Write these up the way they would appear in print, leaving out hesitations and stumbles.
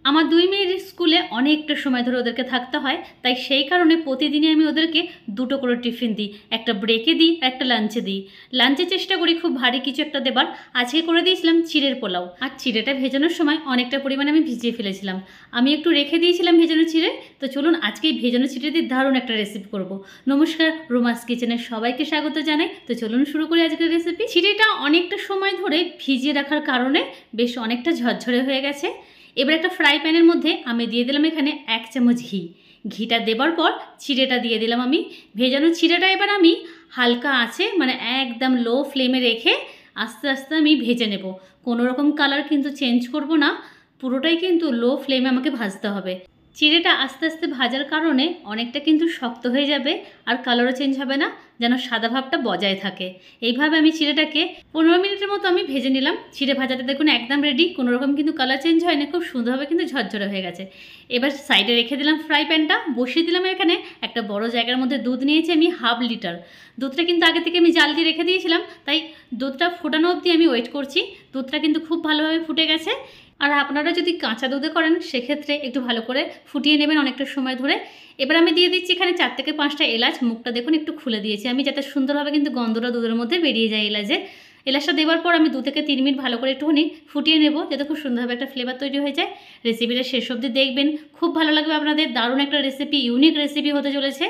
আমার দুই মেয়ের স্কুলে অনেকটা সময় ধরে ওদেরকে থাকতে হয়, তাই সেই কারণে প্রতিদিনই আমি ওদেরকে দুটো করে টিফিন দিই। একটা ব্রেকে দিই আর একটা লাঞ্চে দিই। লাঞ্চে চেষ্টা করি খুব ভারী কিছু একটা দেবার। আজকে করে দিয়েছিলাম চিড়ের পোলাও, আর চিড়েটা ভেজানোর সময় অনেকটা পরিমাণে আমি ভিজিয়ে ফেলেছিলাম। আমি একটু রেখে দিয়েছিলাম ভেজানো চিড়ে। তো চলুন আজকে এই ভেজানো চিড়ে দিয়ে দারুণ একটা রেসিপি করব। নমস্কার, রোমাস কিচেনের সবাইকে স্বাগত জানাই। তো চলুন শুরু করি আজকের রেসিপি। চিড়েটা অনেকটা সময় ধরে ভিজিয়ে রাখার কারণে বেশ অনেকটা ঝরঝরে হয়ে গেছে। এবার একটা ফ্রাই প্যানের মধ্যে আমি দিয়ে দিলাম এখানে 1 চামচ ঘি। ঘিটা দেবার পর চিড়েটা দিয়ে দিলাম আমি। ভেজানো চিড়েটা এবার আমি হালকা আছে মানে একদম লো ফ্লেমে রেখে আস্তে আস্তে আমি ভেজে নেব। কোনো রকম কালার কিন্তু চেঞ্জ করব না, পুরোটাই কিন্তু লো ফ্লেমে আমাকে ভাজতে হবে। চিড়েটা আস্তে আস্তে ভাজার কারণে অনেকটা কিন্তু শক্ত হয়ে যাবে, আর কালারও চেঞ্জ হবে না, যেন সাদা ভাবটা বজায় থাকে। এইভাবে আমি চিড়েটাকে 15 মিনিটের মতো আমি ভেজে নিলাম। চিড়ে ভাজাতে দেখুন একদম রেডি, কোনো রকম কিন্তু কালার চেঞ্জ হয়নি, খুব সুন্দরভাবে কিন্তু ঝরঝরে হয়ে গেছে। এবার সাইডে রেখে দিলাম ফ্রাই প্যানটা, বসিয়ে দিলাম এখানে একটা বড় জায়গার মধ্যে দুধ নিয়েছি আমি 1/2 লিটার। দুধটা কিন্তু আগে থেকে আমি জাল দিয়ে রেখে দিয়েছিলাম, তাই দুধটা ফোটানো অবধি আমি ওয়েট করছি। দুধটা কিন্তু খুব ভালোভাবে ফুটে গেছে। আর আপনারা যদি কাঁচা দুধে করেন সেক্ষেত্রে একটু ভালো করে ফুটিয়ে নেবেন অনেকটা সময় ধরে। এবার আমি দিয়ে দিচ্ছি এখানে 4 থেকে 5টা এলাচ। মুখটা দেখুন একটু খুলে দিয়েছি আমি, যাতে সুন্দরভাবে কিন্তু গন্ধটা দুধের মধ্যে বেরিয়ে যায় এলাচের। এলাচটা দেওয়ার পর আমি 2 থেকে 3 মিনিট ভালো করে একটুখানি ফুটিয়ে নেব, যাতে খুব সুন্দরভাবে একটা ফ্লেভার তৈরি হয়ে যায়। রেসিপিটা শেষ অবধি দেখবেন, খুব ভালো লাগবে আপনাদের। দারুণ একটা রেসিপি, ইউনিক রেসিপি হতে চলেছে।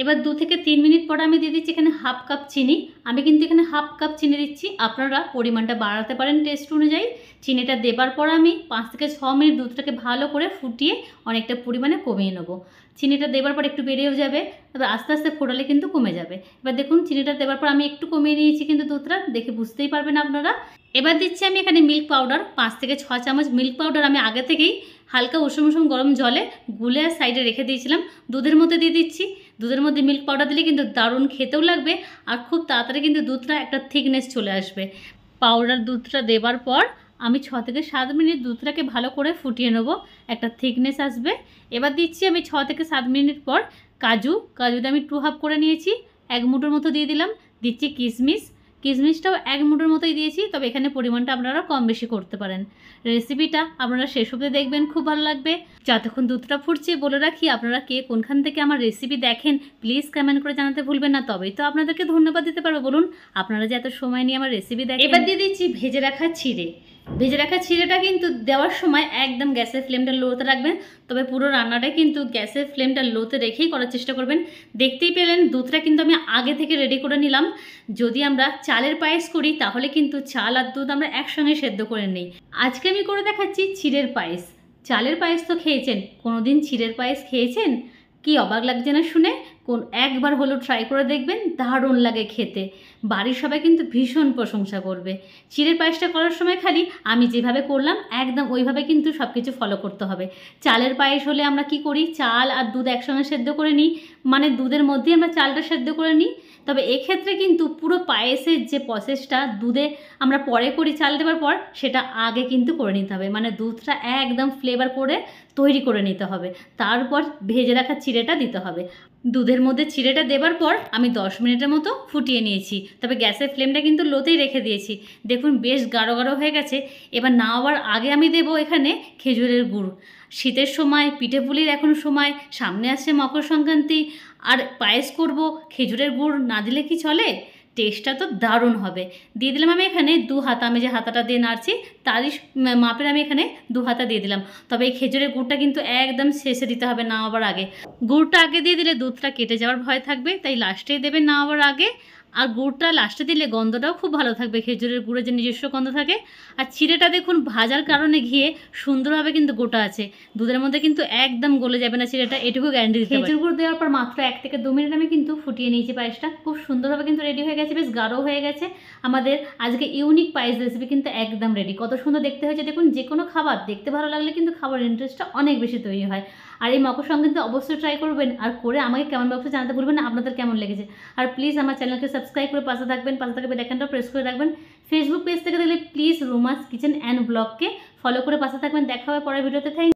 এবার 2 থেকে 3 মিনিট পর আমি দিয়ে দিচ্ছি এখানে 1/2 কাপ চিনি। আমি কিন্তু এখানে 1/2 কাপ চিনি দিচ্ছি, আপনারা পরিমাণটা বাড়াতে পারেন টেস্ট অনুযায়ী। চিনিটা দেবার পর আমি 5 থেকে 6 মিনিট দুধটাকে ভালো করে ফুটিয়ে অনেকটা পরিমাণে কমিয়ে নেব। চিনিটা দেবার পর একটু বেড়েও যাবে, এবার আস্তে আস্তে ফোটালে কিন্তু কমে যাবে। এবার দেখুন চিনিটা দেবার পর আমি একটু কমিয়ে নিয়েছি, কিন্তু দুধটা দেখে বুঝতেই পারবেন আপনারা। এবার দিচ্ছি আমি এখানে মিল্ক পাউডার 5 থেকে 6 চামচ মিল্ক পাউডার আমি আগে থেকেই হালকা উষুম উষুম গরম জলে গুলে আর সাইডে রেখে দিয়েছিলাম, দুধের মধ্যে দিয়ে দিচ্ছি। দুধের মধ্যে মিল্ক পাউডার দিলে কিন্তু দারুণ খেতেও লাগবে, আর খুব তাড়াতাড়ি কিন্তু দুধটা একটা থিকনেস চলে আসবে। পাউডার দুধটা দেবার পর আমি 6 থেকে 7 মিনিট দুধটাকে ভালো করে ফুটিয়ে নেব, একটা থিকনেস আসবে। এবার দিচ্ছি আমি 6 থেকে 7 মিনিট পর কাজুটা আমি 2 হাফ করে নিয়েছি, 1 মুঠোর মতো দিয়ে দিলাম। দিচ্ছি কিশমিশটাও 1 মুঠোর মতোই দিয়েছি, তবে এখানে পরিমাণটা আপনারা কম বেশি করতে পারেন। রেসিপিটা আপনারা শেষ অবধি দেখবেন, খুব ভালো লাগবে। যতক্ষণ দুধটা ফুটছে বলে রাখি, আপনারা কে কোনখান থেকে আমার রেসিপি দেখেন প্লিজ কমেন্ট করে জানাতে ভুলবেন না, তবেই তো আপনাদেরকে ধন্যবাদ দিতে পারবো। বলুন, আপনারা যে এত সময় নিয়ে আমার রেসিপি দেখেন। এবার দিয়ে দিচ্ছি ভেজে রাখা চিড়ে। ভেজে রাখা চিড়েটা কিন্তু দেওয়ার সময় একদম গ্যাসের ফ্লেমটা লোতে রাখবেন, তবে পুরো রান্নাটা কিন্তু গ্যাসের ফ্লেমটা লোতে রেখেই করার চেষ্টা করবেন। দেখতেই পেলেন দুধটা কিন্তু আমি আগে থেকে রেডি করে নিলাম। যদি আমরা চালের পায়েস করি তাহলে কিন্তু চাল আর দুধ আমরা একসঙ্গে সেদ্ধ করে নিই। আজকে আমি করে দেখাচ্ছি চিড়ের পায়েস। চালের পায়েস তো খেয়েছেন, কোনোদিন চিড়ের পায়েস খেয়েছেন? কি অবাক লাগছে না শুনে? একবার হলেও ট্রাই করে দেখবেন, দারুণ লাগে খেতে। বাড়ির সবাই কিন্তু ভীষণ প্রশংসা করবে। চিড়ের পায়েসটা করার সময় খালি আমি যেভাবে করলাম একদম ওইভাবে কিন্তু সব কিছু ফলো করতে হবে। চালের পায়েস হলে আমরা কি করি, চাল আর দুধ একসঙ্গে সেদ্ধ করে নিই, মানে দুধের মধ্যেই আমরা চালটা সেদ্ধ করে নিই। তবে এক্ষেত্রে কিন্তু পুরো পায়েসের যে প্রসেসটা দুধে আমরা পরে করি চাল দেওয়ার পর, সেটা আগে কিন্তু করে নিতে হবে। মানে দুধটা একদম ফ্লেভার করে তৈরি করে নিতে হবে, তারপর ভেজে রাখা চিড়েটা দিতে হবে। দুধের মধ্যে চিড়েটা দেবার পর আমি 10 মিনিটের মতো ফুটিয়ে নিয়েছি, তবে গ্যাসের ফ্লেমটা কিন্তু লোতেই রেখে দিয়েছি। দেখুন বেশ গাঢ় গাঢ় হয়ে গেছে। এবার নামাবার আগে আমি দেবো এখানে খেজুরের গুড়। শীতের সময়, পিঠে পুলির এখন সময়, সামনে আসছে মকর সংক্রান্তি, আর পায়েস করব, খেজুরের গুড় না দিলে কি চলে? টেস্টটা তো দারুণ হবে। দিয়ে দিলাম আমি এখানে 2 হাতা, আমি যে হাতাটা দিয়ে নাড়ছি তারই মাপের আমি এখানে 2 হাতা দিয়ে দিলাম। তবে এই খেজুরের গুড়টা কিন্তু একদম শেষে দিতে হবে, নামাবার আগে। গুড়টা আগে দিয়ে দিলে দুধটা কেটে যাওয়ার ভয় থাকবে, তাই লাস্টেই দেবেন নামাবার আগে। আর গুড়টা লাস্টে দিলে গন্ধটাও খুব ভালো থাকবে, খেজুরের গুড়ের যে নিজস্ব গন্ধ থাকে। আর চিড়েটা দেখুন ভাজার কারণে ঘিয়ে সুন্দরভাবে কিন্তু গোটা আছে, দুধের মধ্যে কিন্তু একদম গলে যাবে না চিড়েটা, এটুকু গ্যারান্টি দিতে পারি। খেজুর গুড় দেওয়ার পর মাত্র 1 থেকে 2 মিনিট আমি কিন্তু ফুটিয়ে নিয়েছি পায়েসটা। খুব সুন্দরভাবে কিন্তু রেডি হয়ে গেছে, বেশ গাঢ় হয়ে গেছে। আমাদের আজকে ইউনিক পায়েস রেসিপি কিন্তু একদম রেডি। কত সুন্দর দেখতে হয়েছে দেখুন। যে কোনো খাবার দেখতে ভালো লাগলে কিন্তু খাবার ইন্টারেস্টটা অনেক বেশি তৈরি হয়। আর এই মকর সংক্রান্তি অবশ্যই ট্রাই করবেন, আর করে আমাকে কেমন বক্সে জানাতে ভুলবেন না আপনাদের কেমন লেগেছে। আর প্লিজ আমার চ্যানেলকে সাবস্ক্রাইব করে পাশে থাকবেন, পাশে থাকবে বেলাইকনটা প্রেস করে রাখবেন। ফেসবুক পেজ থেকে দেখলে প্লিজ রোমাস কিচেন অ্যান্ড ব্লগকে ফলো করে পাশে থাকবেন। দেখা হবে পরের ভিডিওতে। থ্যাংক